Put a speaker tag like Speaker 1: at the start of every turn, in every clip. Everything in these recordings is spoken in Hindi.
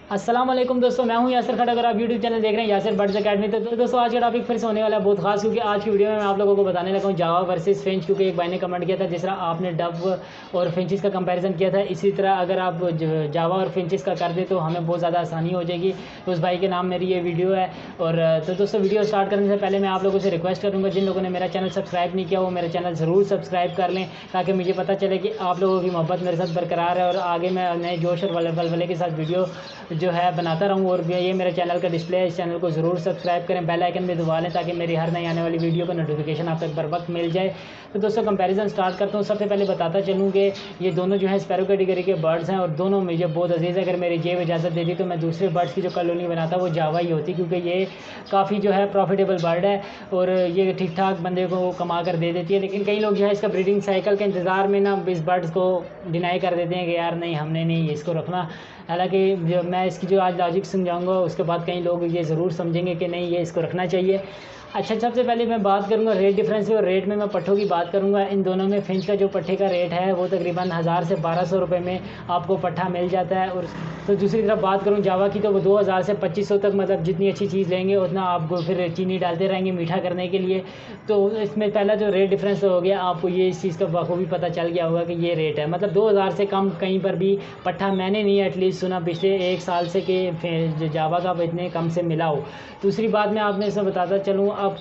Speaker 1: अस्सलाम वालेकुम दोस्तों, मैं हूं यासिर खट्टक और आप यूट्यूब चैनल देख रहे हैं यासिर बर्ड्स अकेडमी। तो दोस्तों आज का टॉपिक फिर से होने वाला है बहुत खास, क्योंकि आज की वीडियो में मैं आप लोगों को बताने लगा हूं जावा वर्सेस फिंच। क्योंकि एक भाई ने कमेंट किया था जिस तरह आपने डव और फिंचेस का कंपैरिजन किया था, इसी तरह अगर आप जावा और फिंचेस का कर दें तो हमें बहुत ज़्यादा आसानी हो जाएगी। तो उस भाई के नाम मेरी ये वीडियो है। और तो दोस्तों वीडियो स्टार्ट करने से पहले मैं आप लोगों से रिक्वेस्ट करूँगा, जिन लोगों ने मेरा चैनल सब्सक्राइब नहीं किया वो मेरा चैनल ज़रूर सब्सक्राइब कर लें, ताकि मुझे पता चले कि आप लोगों की मोहब्बत मेरे साथ बरकरार है और आगे मैं नए जोश और वलवले के साथ वीडियो जो है बनाता रहूँ। और ये मेरे चैनल का डिस्प्ले है, इस चैनल को ज़रूर सब्सक्राइब करें, बेल आइकन भी दबा लें ताकि मेरी हर नई आने वाली वीडियो का नोटिफिकेशन आप तक बर वक्त मिल जाए। तो दोस्तों कंपैरिजन स्टार्ट करता हूँ। सबसे पहले बताता चलूँ कि ये दोनों जो है स्पैरो कैटेगरी के बर्ड्स हैं और दोनों मुझे बहुत अजीज़ है। अगर मेरी जेब इजाज़त देती तो मैं दूसरे बर्ड्स की जो कॉलोनी बनाता वो जावा ही होती, क्योंकि ये काफ़ी जो है प्रॉफिटेबल बर्ड है और ये ठीक ठाक बंदे को कमा कर दे देती है। लेकिन कई लोग जो है इसका ब्रीडिंग साइकिल के इंतज़ार में ना इस बर्ड्स को डिनाई कर देते हैं कि यार नहीं हमने नहीं इसको रखना। हालांकि जो मैं इसकी जो आज लॉजिक समझाऊंगा उसके बाद कई लोग ये ज़रूर समझेंगे कि नहीं ये इसको रखना चाहिए। अच्छा, सबसे पहले मैं बात करूंगा रेट डिफरेंस पे, और रेट में मैं पट्ठों की बात करूंगा। इन दोनों में फिंच का जो पट्ठे का रेट है वो तकरीबन 1000 से 1200 रुपये में आपको पट्ठा मिल जाता है। और तो दूसरी तरफ बात करूं जावा की, तो वो 2000 से 2500 तक, मतलब जितनी अच्छी चीज़ लेंगे उतना आपको फिर चीनी डालते रहेंगे मीठा करने के लिए। तो इसमें पहला जो रेट डिफरेंस हो गया, आपको ये इस चीज़ का बखूबी पता चल गया होगा कि ये रेट है, मतलब 2000 से कम कहीं पर भी पट्ठा मैंने नहीं एटलीस्ट सुना पिछले एक साल से कि जावा का इतने कम से मिला हो। दूसरी बात मैं आपने इसमें बताता चलूँ अब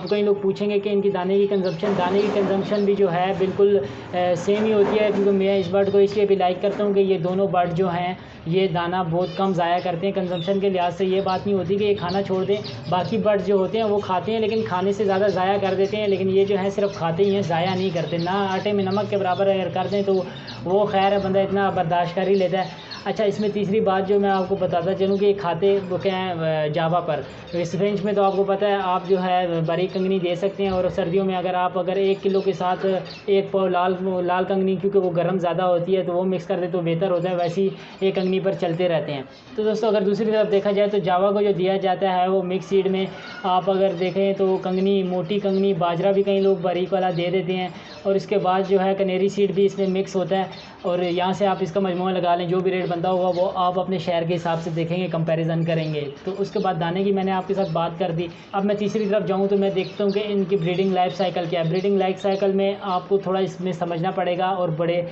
Speaker 1: कई लोग पूछेंगे कि इनकी दाने की कंजम्पशन भी जो है बिल्कुल सेम ही होती है, क्योंकि मैं इस बर्ड को इसलिए भी लाइक करता हूँ कि ये दोनों बर्ड जो हैं ये दाना बहुत कम ज़ाया करते हैं। कंजम्पशन के लिहाज से ये बात नहीं होती कि ये खाना छोड़ दें, बाकी बर्ड्स जो होते हैं वो खाते हैं लेकिन खाने से ज़्यादा ज़ाया कर देते हैं, लेकिन ये जो है सिर्फ खाते ही हैं, ज़ाया नहीं करते। ना आटे में नमक के बराबर अगर कर दें तो वो खैर है, बंदा इतना बर्दाश्त कर ही लेता है। अच्छा, इसमें तीसरी बात जो मैं आपको बताता चलूँ कि खाते वो क्या है जावा पर। तो इस रेंज में तो आपको पता है आप जो है बारीक कंगनी दे सकते हैं, और सर्दियों में अगर 1 किलो के साथ 1 पाव लाल कंगनी, क्योंकि वो गर्म ज़्यादा होती है तो वो मिक्स कर दे तो बेहतर होता है, वैसी एक कंगनी पर चलते रहते हैं। तो दोस्तों अगर दूसरी तरफ देखा जाए तो जावा को जो दिया जाता है वो मिक्स सीड में आप अगर देखें तो कंगनी, मोटी कंगनी, बाजरा भी कई लोग बारीक वाला दे देते हैं, और इसके बाद जो है कनेरी सीड भी इसमें मिक्स होता है। और यहाँ से आप इसका मजमूआ लगा लें, जो भी रेट बनता होगा वो आप अपने शहर के हिसाब से देखेंगे, कंपैरिजन करेंगे। तो उसके बाद दाने की मैंने आपके साथ बात कर दी। अब मैं तीसरी तरफ जाऊँ तो मैं देखता हूँ कि इनकी ब्रीडिंग लाइफ साइकिल क्या है। ब्रीडिंग लाइफ साइकिल में आपको थोड़ा इसमें समझना पड़ेगा और बड़े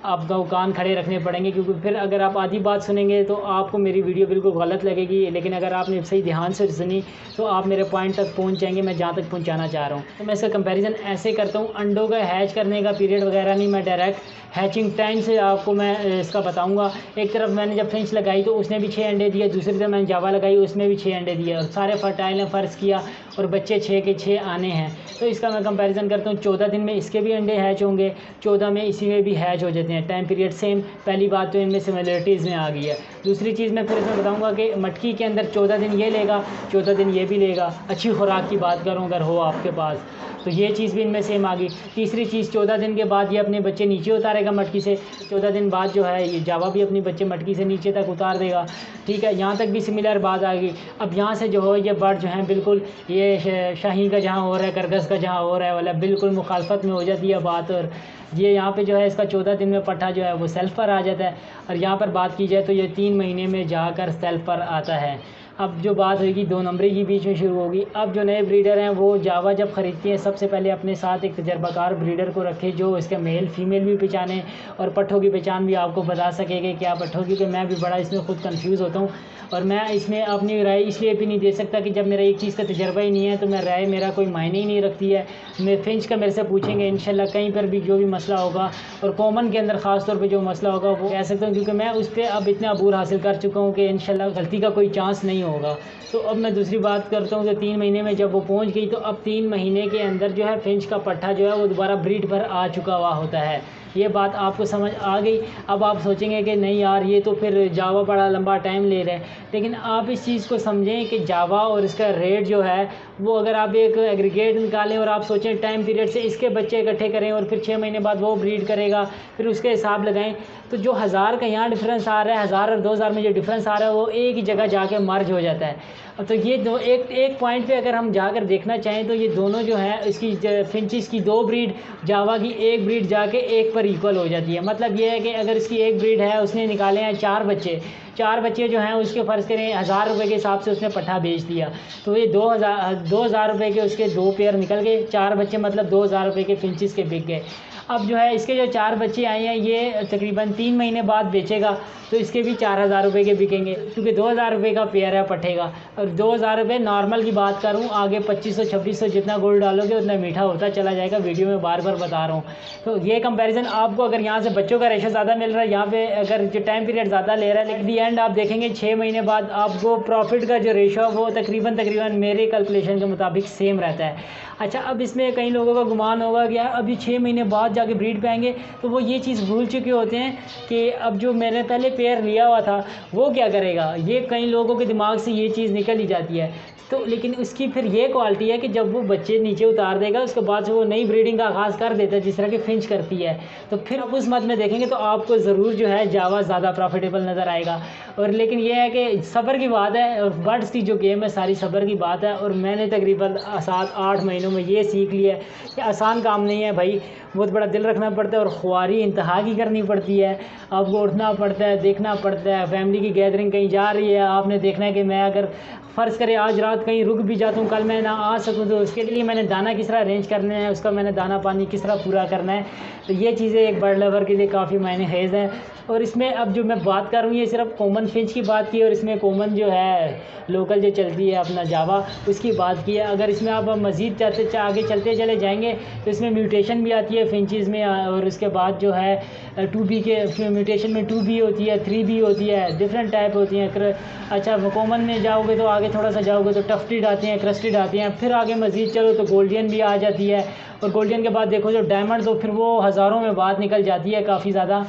Speaker 1: आपका कान खड़े रखने पड़ेंगे, क्योंकि फिर अगर आप आधी बात सुनेंगे तो आपको मेरी वीडियो बिल्कुल गलत लगेगी, लेकिन अगर आपने सही ध्यान से सुनी तो आप मेरे पॉइंट तक पहुंच जाएंगे, मैं जहां तक पहुंचाना चाह रहा हूं। तो मैं इसका कंपैरिजन ऐसे करता हूं, अंडों का हैच करने का पीरियड वगैरह नहीं, मैं डायरेक्ट हैचिंग टाइम से आपको मैं इसका बताऊंगा। एक तरफ मैंने जब फिंच लगाई तो उसने भी 6 अंडे दिए, दूसरी तरफ मैंने जावा लगाई उसमें भी 6 अंडे दिए, और सारे फर्टाइल हैं, फ़र्ज़ किया और बच्चे 6 के 6 आने हैं। तो इसका मैं कंपैरिजन करता हूँ, 14 दिन में इसके भी अंडे हैच होंगे, 14 में इसी में भी हैच हो जाते हैं, टाइम पीरियड सेम। पहली बात तो इनमें सिमिलरिटीज़ में आ गई है। दूसरी चीज़ मैं फिर इसमें बताऊँगा कि मटकी के अंदर 14 दिन ये लेगा, 14 दिन ये भी लेगा। अच्छी खुराक की बात करूँ अगर हो आपके पास तो ये चीज़ भी इनमें सेम आ गई। तीसरी चीज़ 14 दिन के बाद ये अपने बच्चे नीचे उतारेगा मटकी से, 14 दिन बाद जो है ये जावा भी अपने बच्चे मटकी से नीचे तक उतार देगा। ठीक है, यहाँ तक भी सिमिलर बात आ गई। अब यहाँ से जो हो ये बर्ड जो हैं बिल्कुल ये शाही का जहाँ हो रहा है, करगस का जहाँ हो रहा है वाला बिल्कुल मुखालफत में हो जाती है बात। और ये यहाँ पे जो है इसका 14 दिन में पट्ठा जो है वो सेल्फ पर आ जाता है, और यहाँ पर बात की जाए तो ये 3 महीने में जाकर सेल्फ पर आता है। अब जो बात होगी 2 नंबरी की बीच में शुरू होगी। अब जो नए ब्रीडर हैं वो जावा जब ख़रीदती हैं सबसे पहले अपने साथ एक तजर्बाकार ब्रीडर को रखे जो इसका मेल फीमेल भी पहचाने और पट्ठों की पहचान भी आपको बता सके कि क्या पट्ठों की, क्योंकि मैं भी बड़ा इसमें ख़ुद कंफ्यूज होता हूँ, और मैं इसमें अपनी राय इसलिए भी नहीं दे सकता कि जब मेरा एक चीज़ का तजर्बा ही नहीं है तो मैं राय मेरा कोई मायने ही नहीं रखती है। मैं फिंच का मेरे से पूछेंगे इंशाल्लाह कहीं पर भी जो भी मसला होगा, और कॉमन के अंदर ख़ास तौर पे जो मसला होगा वो कह सकता हूँ, क्योंकि मैं उस पर अब इतना अबूर हासिल कर चुका हूँ कि इंशाल्लाह गलती का कोई चांस नहीं होगा। तो अब मैं दूसरी बात करता हूँ कि 3 महीने में जब वो पहुँच गई तो अब 3 महीने के अंदर जो है फिंच का पट्ठा जो है वो दोबारा ब्रीड पर आ चुका हुआ होता है। ये बात आपको समझ आ गई। अब आप सोचेंगे कि नहीं यार ये तो फिर जावा बड़ा लंबा टाइम ले रहे हैं, लेकिन आप इस चीज़ को समझें कि जावा और इसका रेट जो है वो अगर आप एक एग्रीगेट निकालें और आप सोचें टाइम पीरियड से इसके बच्चे इकट्ठे करें और फिर 6 महीने बाद वो ब्रीड करेगा, फिर उसके हिसाब लगाएं तो जो 1000 का यहाँ डिफरेंस आ रहा है, 1000 और 2000 में जो डिफरेंस आ रहा है वो एक ही जगह जाके मर्ज हो जाता है। तो ये दो एक पॉइंट पे अगर हम जाकर देखना चाहें तो ये दोनों जो है इसकी फिंचेस की 2 ब्रीड, जावा की 1 ब्रीड जाके 1 पर बराबर इक्वल हो जाती है। मतलब ये है कि अगर इसकी एक ब्रीड है, उसने निकाले हैं 4 बच्चे, 4 बच्चे जो हैं उसके फ़र्ज़ करें 1000 रुपये के हिसाब से उसने पट्ठा बेच दिया, तो ये 2000 रुपये के उसके 2 पेयर निकल गए, 4 बच्चे मतलब 2000 रुपये के फिंचेस के बिक गए। अब जो है इसके जो 4 बच्चे आए हैं ये तकरीबन 3 महीने बाद बेचेगा, तो इसके भी 4000 रुपये के बिकेंगे, क्योंकि 2000 रुपये का पेयर है पट्ठे का। और 2000 रुपये नॉर्मल की बात करूँ, आगे 2500-2600 जितना गोल्ड डालोगे उतना मीठा होता चला जाएगा, वीडियो में बार बार बता रहा हूँ। तो ये कंपैरिजन आपको, अगर यहाँ से बच्चों का रेशो ज़्यादा मिल रहा है, यहाँ पे अगर जो टाइम पीरियड ज़्यादा ले रहा है, लेकिन दी एंड आप देखेंगे 6 महीने बाद आपको प्रॉफिट का जो रेशो है वो तकरीबन मेरे कैलकुलेशन के मुताबिक सेम रहता है। अच्छा, अब इसमें कई लोगों का गुमान होगा कि यार अभी 6 महीने बाद जाके ब्रीड पे आएंगे, तो वो ये चीज़ भूल चुके होते हैं कि अब जो मैंने पहले पेयर लिया हुआ था वो क्या करेगा। ये कई लोगों के दिमाग से ये चीज़ निकल ही जाती है। तो लेकिन उसकी फिर ये क्वालिटी है कि जब वो बच्चे नीचे उतार देगा उसके बाद से वो नई ब्रीडिंग का आगाज़ कर देता है, जिस तरह की फिंच करती है। तो फिर आप उस मत में देखेंगे तो आपको ज़रूर जो है जावा ज़्यादा प्रॉफिटेबल नज़र आएगा। और लेकिन ये है कि सब्र की बात है, और बर्ड्स की जो गेम है सारी सब्र की बात है। और मैंने तकरीबन 7-8 महीनों में ये सीख लिया है कि आसान काम नहीं है भाई, बहुत बड़ा दिल रखना पड़ता है और ख्वारी इंतहा की करनी पड़ती है। आपको उठना पड़ता है, देखना पड़ता है, फैमिली की गैदरिंग कहीं जा रही है, आपने देखना है कि मैं अगर फ़र्ज़ करें आज रात कहीं रुक भी जाता हूँ, कल मैं ना आ सकूँ, तो उसके लिए मैंने दाना किस तरह अरेंज करना है, उसका मैंने दाना पानी किस तरह पूरा करना है। तो ये चीज़ें एक बर्ड लवर के लिए काफ़ी मायने खेज़ हैं। और इसमें अब जो मैं बात कर रहा हूँ ये सिर्फ कॉमन फिंच की बात की, और इसमें कॉमन जो है लोकल जो चलती है अपना जावा उसकी बात की है। अगर इसमें आप मज़ीद आगे चलते चले जाएंगे तो इसमें म्यूटेशन भी आती है फिंचेस में, और उसके बाद जो है 2B के म्यूटेशन में 2B होती है, 3B होती है, डिफरेंट टाइप होती हैं। अच्छा, कॉमन में जाओगे तो आगे थोड़ा सा जाओगे तो टफ्टेड आते हैं, क्रस्टेड आते हैं, फिर आगे मज़ीद चलो तो गोल्डियन भी आ जाती है, और गोल्डियन के बाद देखो जो डायमंड, तो फिर वो हज़ारों में बात निकल जाती है काफ़ी ज़्यादा।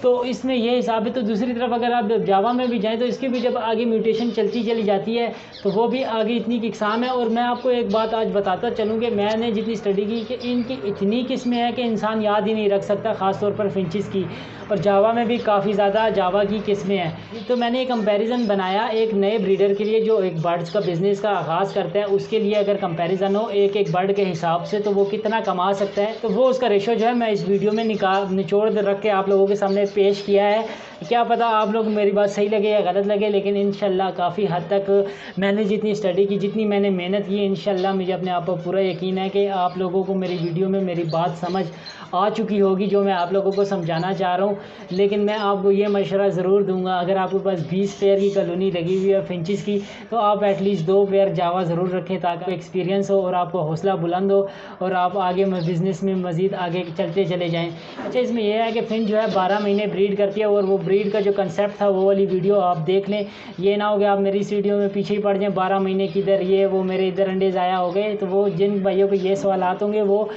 Speaker 1: तो इसमें ये हिसाब है। तो दूसरी तरफ अगर आप जावा में भी जाएं तो इसकी भी जब आगे म्यूटेशन चलती चली जाती है तो वो भी आगे इतनी की इकसाम है। और मैं आपको एक बात आज बताता चलूँ कि मैंने जितनी स्टडी की कि इनकी इतनी किस्में हैं कि इंसान याद ही नहीं रख सकता, ख़ास तौर पर फिंचेस की। और जावा में भी काफ़ी ज़्यादा जावा की किस्में हैं। तो मैंने एक कंपैरिजन बनाया एक नए ब्रीडर के लिए जो एक बर्ड्स का बिज़नेस का आगाज़ करता है, उसके लिए अगर कंपैरिजन हो एक बर्ड के हिसाब से तो वो कितना कमा सकता है, तो वो उसका रेशो जो है मैं इस वीडियो में निचोड़ रख के आप लोगों के सामने पेश किया है। क्या पता आप लोग मेरी बात सही लगे या गलत लगे, लेकिन इंशाल्लाह काफ़ी हद तक मैंने जितनी स्टडी की, जितनी मैंने मेहनत की, इंशाल्लाह मुझे अपने आप पर पूरा यकीन है कि आप लोगों को मेरी वीडियो में मेरी बात समझ आ चुकी होगी जो मैं आप लोगों को समझाना चाह रहा हूँ। लेकिन मैं आपको ये मशवरा ज़रूर दूंगा, अगर आपके पास 20 पेयर की कॉलोनी लगी हुई है फिंचेस की, तो आप एटलीस्ट 2 पेयर जावा ज़रूर रखें ताकि एक्सपीरियंस हो और आपको हौसला बुलंद हो और आप आगे बिज़नेस में मज़ीद आगे चलते चले जाएँ। अच्छा, इसमें यह है कि फिंच जो है 12 महीने ब्रीड करती है, और वो ब्रीड का जो कंसेप्ट था वो वाली वीडियो आप देख लें। ये ना हो कि आप मेरी इस वीडियो में पीछे ही पड़ जाएँ, 12 महीने किधर ये वो मेरे इधर अंडे ज़ाया हो गए। तो वो जिन भाइयों को ये सवालात होंगे वो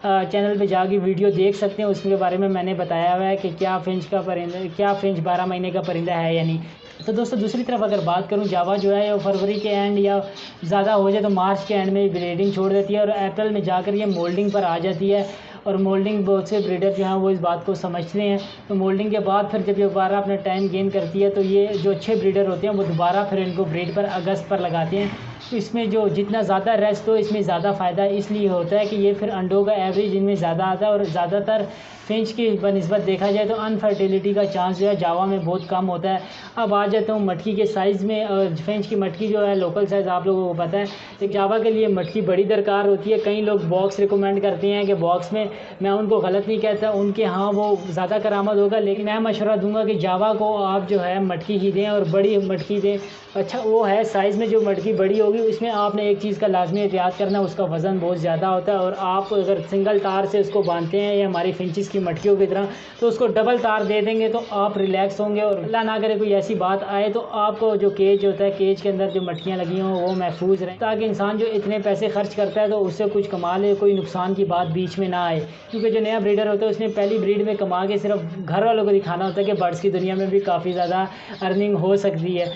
Speaker 1: चैनल पे जाके वीडियो देख सकते हैं, उसके बारे में मैंने बताया हुआ है कि क्या फिंच 12 महीने का परिंदा है या नहीं। तो दोस्तों दूसरी तरफ अगर बात करूं, जावा जो है वो फरवरी के एंड या ज़्यादा हो जाए तो मार्च के एंड में ब्रीडिंग छोड़ देती है, और अप्रैल में जाकर ये मोल्डिंग पर आ जाती है। और मोल्डिंग बहुत से ब्रीडर जो हैं वो इस बात को समझते हैं। तो मोल्डिंग के बाद फिर जब ये दोबारा अपना टाइम गेन करती है तो ये जो अच्छे ब्रीडर होते हैं वो दोबारा फिर इनको ब्रीड पर अगस्त पर लगाते हैं। तो इसमें जो जितना ज़्यादा रेस्ट हो इसमें ज़्यादा फ़ायदा इसलिए होता है कि ये फिर अंडों का एवरेज इनमें ज़्यादा आता है, और ज़्यादातर फिंच की बनिस्बत देखा जाए तो अनफर्टिलिटी का चांस जो है जावा में बहुत कम होता है। अब आ जाता हूँ मटकी के साइज़ में, और फिंच की मटकी जो है लोकल साइज़ आप लोगों को पता है, तो जावा के लिए मटकी बड़ी दरकार होती है। कई लोग बॉक्स रिकमेंड करते हैं कि बॉक्स में, मैं उनको गलत नहीं कहता, उनके हाँ वो ज़्यादा करामद होगा, लेकिन मैं मशवरा दूंगा कि जावा को आप जो है मटकी ही दें और बड़ी मटकी दें। अच्छा वो है साइज़ में जो मटकी बड़ी होगी उसमें आपने एक चीज़ का लाजमी एहतियात करना, उसका वज़न बहुत ज़्यादा होता है, और आप अगर सिंगल तार से उसको बांधते हैं या हमारी फिंचेस की मटकियों की तरह, तो उसको डबल तार दे देंगे तो आप रिलैक्स होंगे, और अल्लाह ना करे कोई ऐसी बात आए तो आपको जो केज होता है, केज के अंदर जो मटकियाँ लगी हों वो महफूज रहें, ताकि इंसान जो इतने पैसे खर्च करता है तो उससे कुछ कमा ले, कोई नुकसान की बात बीच में ना आए। क्योंकि जो नया ब्रीडर होता है उसने पहली ब्रीड में कमा के सिर्फ घर वालों को दिखाना होता है कि बर्ड्स की दुनिया में भी काफ़ी ज़्यादा अर्निंग हो सकती है।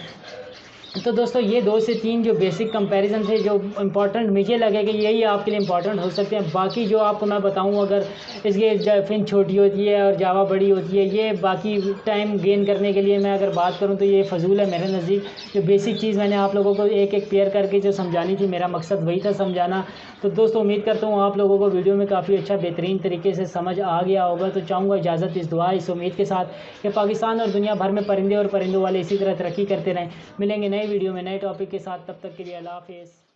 Speaker 1: तो दोस्तों ये 2 से 3 जो बेसिक कंपैरिजन थे जो इंपॉर्टेंट मुझे लगे कि यही आपके लिए इंपॉर्टेंट हो सकते हैं। बाकी जो आपको मैं बताऊं, अगर इसके फिंच छोटी होती है और जावा बड़ी होती है, ये बाकी टाइम गेन करने के लिए मैं अगर बात करूं तो ये फजूल है मेरे नज़दीक। जो बेसिक चीज़ मैंने आप लोगों को एक एक पेयर करके जो समझानी थी, मेरा मकसद वही था समझाना। तो दोस्तों उम्मीद करता हूँ आप लोगों को वीडियो में काफ़ी अच्छा बेहतरीन तरीके से समझ आ गया होगा। तो चाहूँगा इजाज़त इस दुआ इस उम्मीद के साथ कि पाकिस्तान और दुनिया भर में परिंदे और परिंदों वाले इसी तरह तरक्की करते रहें। मिलेंगे नए वीडियो में नए टॉपिक के साथ, तब तक के लिए अल्लाह हाफिज़।